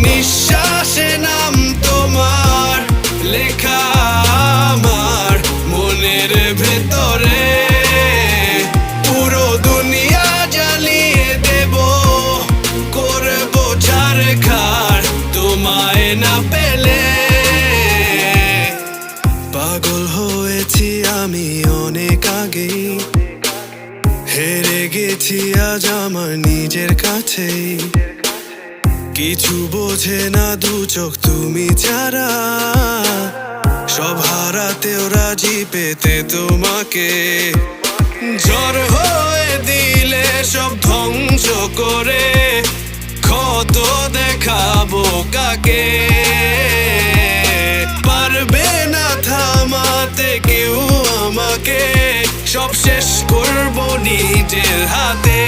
নিঃশ্বাসে নাম তোমার লেখা আমার মনের ভেতরে। পুরো দুনিয়া জ্বালিয়ে দেব, করবো ছারখার তোমায় না পেলে। পাগল হয়েছি আমি অনেক আগেই, হেরে গেছি আজ আমার নিজের কাছেই। কিছু বোঝে না দু চোখ তুমি ছাড়া, সব হারাতেও রাজি পেতে তোমাকে। ঝড় হয়ে দিলে সব ধ্বংস করে ক্ষত দেখাবো কাকে। পারবে না থামাতে কেউ আমাকে, সব শেষ করবো নিজের হাতে।